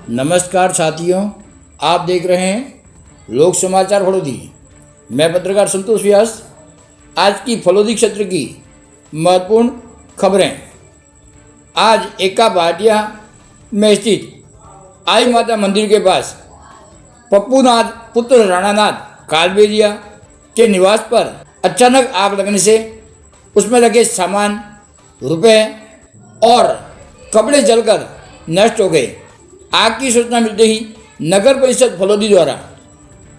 नमस्कार साथियों, आप देख रहे हैं लोक समाचार फलोदी। मैं पत्रकार संतोष व्यास। आज की फलोदी क्षेत्र की महत्वपूर्ण खबरें। आज एका भाटिया में स्थित आई माता मंदिर के पास पप्पूनाथ पुत्र राणानाथ कालबेलिया के निवास पर अचानक आग लगने से उसमें रखे सामान, रुपए और कपड़े जलकर नष्ट हो गए। आग की सूचना मिलते ही नगर परिषद फलोदी द्वारा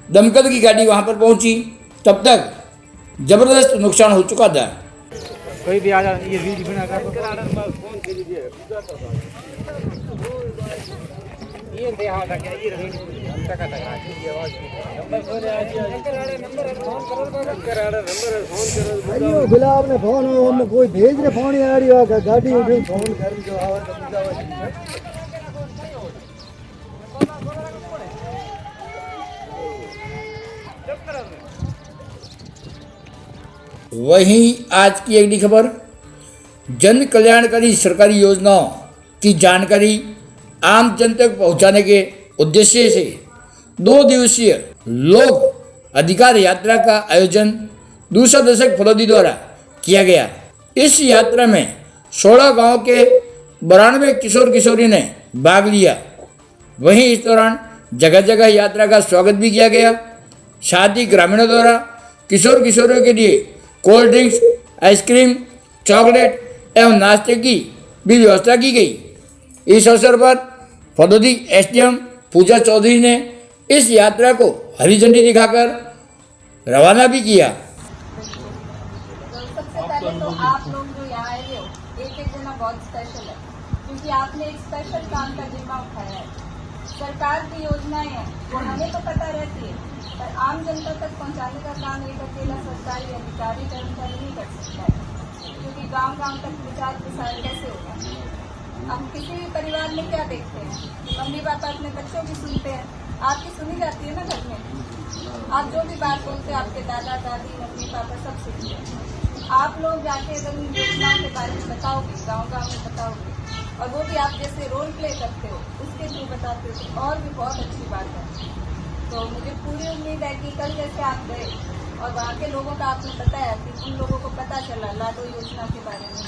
दमकल की गाड़ी वहां पर पहुंची। तब तक जबरदस्त नुकसान हो चुका था। कोई भी आ जा, ये वीडियो बना कर ये दे हां क्या ये टका टका की आवाज नंबर फोन करो गुलाब ने फोन हम कोई भेज रे फोन आ रही होगा गाड़ी उठे फोन कर जो आवाज वहीं आज की अगली खबर, जन कल्याणकारी सरकारी योजनाओं की जानकारी आम जन तक पहुंचाने के उद्देश्य से 2 दिवसीय लोक अधिकार यात्रा का आयोजन दूसरा दशक फलोदी द्वारा किया गया। इस यात्रा में 16 गांव के 92 किशोर किशोरी ने भाग लिया। वहीं इस दौरान जगह जगह यात्रा का स्वागत भी किया गया। साथ ही ग्रामीणों द्वारा किशोर किशोरियों के लिए कोल्ड ड्रिंक्स, आइसक्रीम, चॉकलेट एवं नाश्ते की भी व्यवस्था की गई। इस अवसर पर फलोदी एसडीएम पूजा चौधरी ने इस यात्रा को हरी झंडी दिखाकर रवाना भी किया। सबसे पहले तो आप लोग जो यहाँ आए हो, एक जना बहुत स्पेशल है, क्योंकि आपने एक स्पेशल काम का जिम्मा उठाया है। सरकार की योजनाएं हैं वो हमें तो पता रहती है, पर आम जनता तक पहुंचाने का काम एक अकेला सरकारी अधिकारी कर्मचारी नहीं कर सकता है, क्योंकि गांव गांव तक विचार प्रसार कैसे होगा। हम किसी भी परिवार में क्या देखते हैं, मम्मी पापा अपने बच्चों की सुनते हैं, आपकी सुनी जाती है ना घर में। आप जो भी बात बोलते हैं आपके दादा दादी मम्मी पापा सब सुनते हैं। आप लोग जाके अगर उन योजनाओं के बारे में बताओगे, गाँव गाँव में बताओगे, और वो भी आप जैसे रोल प्ले करते हो उसके थ्रू बताते हो, तो और भी बहुत अच्छी बात है। तो मुझे पूरी उम्मीद है कि कल जैसे आप गए और वहाँ के लोगों का आपने बताया कि उन लोगों को पता चला लाडो योजना के बारे में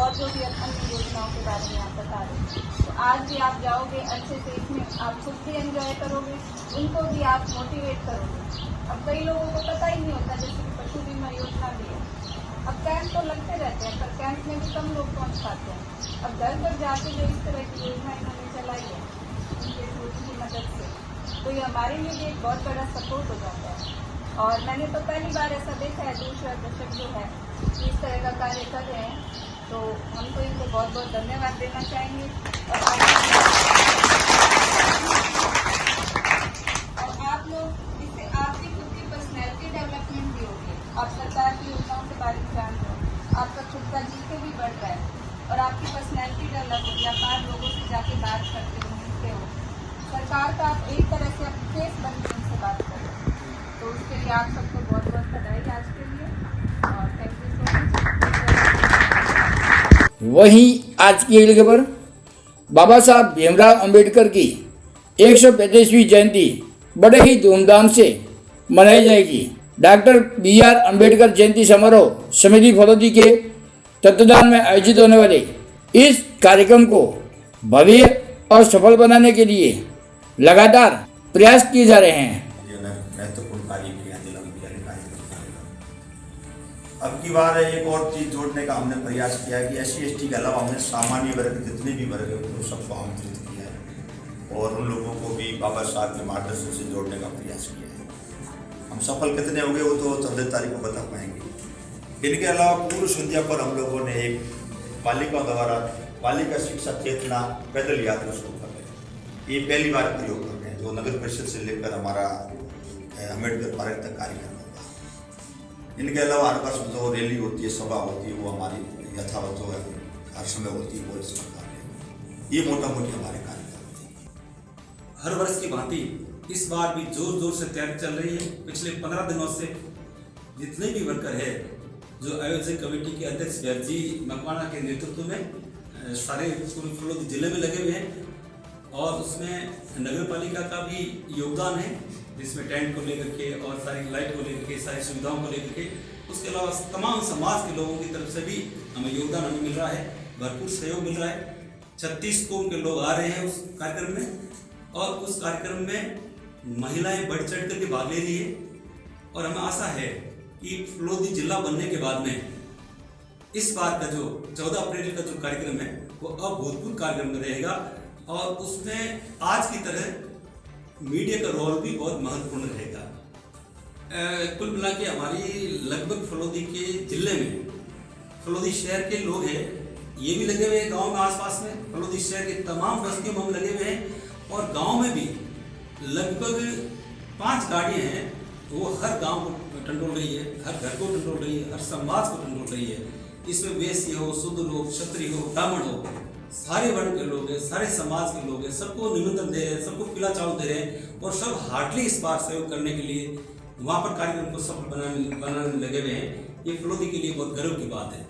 और जो भी अन्य योजनाओं के बारे में आप बता रहे हैं, तो आज भी आप जाओगे अच्छे से, इसमें आप खुद भी एंजॉय करोगे, उनको भी आप मोटिवेट करोगे। अब कई लोगों को पता ही नहीं होता, जैसे कि पशु बीमा योजना भी है। अब कैंप तो लगते रहते हैं, पर कैंप में भी कम लोग पहुँच पाते हैं। अब घर पर जाके जो इस तरह की योजना इन्होंने चलाई है उनके थ्रू की मदद से, तो ये हमारे लिए भी एक बहुत बड़ा सपोर्ट हो जाता है। और मैंने तो पहली बार ऐसा देखा है, दूसरा दशक जो है इस तरह का कार्य कर रहे हैं, तो हम तो इनको बहुत बहुत धन्यवाद देना चाहेंगे। और आप लोग इससे आपकी खुद की पर्सनैलिटी डेवलपमेंट भी होगी। आप सरकार की योजनाओं के बारे में जानते हो, आपका खुद का जीके भी बढ़ रहा है और आपकी पर्सनैलिटी डेवलप होगी। आप 5 लोगों से जाके बात करते हो, मिलते हो, सरकार का आप एक तरह से आप फेस बन के उनसे बात करें। तो उसके लिए आप सबको बहुत बहुत बधाई आज के लिए और थैंक यू सो मच। वहीं आज की अगली खबर, बाबा साहब भीमराव अंबेडकर की 135वीं जयंती बड़े ही धूमधाम से मनाई जाएगी। डॉक्टर BR अंबेडकर जयंती समारोह समिति फलोदी के तत्वाधान में आयोजित होने वाले इस कार्यक्रम को भव्य और सफल बनाने के लिए लगातार प्रयास किए जा रहे हैं। महत्वपूर्ण कार्य किया अब की बार एक और चीज जोड़ने का हमने प्रयास किया है कि SC/ST के अलावा हमने सामान्य वर्ग जितने भी वर्ग है उनको सबको आमंत्रित किया है और उन लोगों को भी बाबा साहब के मार्गदर्शन से जोड़ने का प्रयास किया है। हम सफल कितने हो गए वो तो 14 तारीख को बता पाएंगे। इनके अलावा पूर्व संध्या पर हम लोगों ने एक बालिका द्वारा बालिका शिक्षा चेतना पैदल यात्रा शुरू कर रहे। ये पहली बार प्रयोग कर रहे हैं, जो नगर परिषद से लेकर हमारा अम्बेडकर पार्क तक कार्यक्रम होगा। इनके अलावा हर वर्ष जो रैली होती है, सभा होती है, वो हमारी यथावत जो है हर समय होती है, वो इस प्रकार है। ये मोटा मोटी हमारे कार्यक्रम होते हैं। हर वर्ष की भांति इस बार भी जोर जोर से तैयारी चल रही है। पिछले 15 दिनों से जितने भी वर्कर है, जो आयोजक कमेटी के अध्यक्ष जी मकवाना के नेतृत्व में सारे फलोदी जिले में लगे हुए हैं और उसमें नगर पालिका का भी योगदान है, जिसमें टेंट को लेकर के और सारी लाइट को लेकर के, सारी सुविधाओं को लेकर के, उसके अलावा तमाम समाज के लोगों की तरफ से भी हमें योगदान मिल रहा है, भरपूर सहयोग मिल रहा है। 36 कौम के लोग आ रहे हैं उस कार्यक्रम में, और उस कार्यक्रम में महिलाएं बढ़ चढ़ करके भाग ले रही है। और हमें आशा है कि फलोदी जिला बनने के बाद में इस बार का जो 14 अप्रैल का जो कार्यक्रम है वो अभूतपूर्व कार्यक्रम रहेगा, और उसमें आज की तरह मीडिया का रोल भी बहुत महत्वपूर्ण रहेगा। कुल मिला के हमारी लगभग फलोदी के जिले में, फलोदी शहर के लोग हैं, ये भी लगे हुए हैं गांव में आसपास में, फलोदी शहर के तमाम बस्तियों में हम लगे हुए हैं, और गांव में भी लगभग 5 गाड़ियां हैं, वो हर गांव को टंडोल रही है, हर घर को टंडोल रही है, हर समाज को टंडोल रही है। इसमें वैश्य हो, शुद्ध लोग, क्षत्रिय हो, ब्राह्मण हो, सारे वर्ण के लोग हैं, सारे समाज के लोग हैं, सबको निमंत्रण दे रहे हैं, सबको पीला चावल दे रहे हैं, और सब हार्डली इस बार सहयोग करने के लिए वहाँ पर कार्यक्रम को सफल बनाने लगे हुए हैं। ये फलोदी के लिए बहुत गर्व की बात है।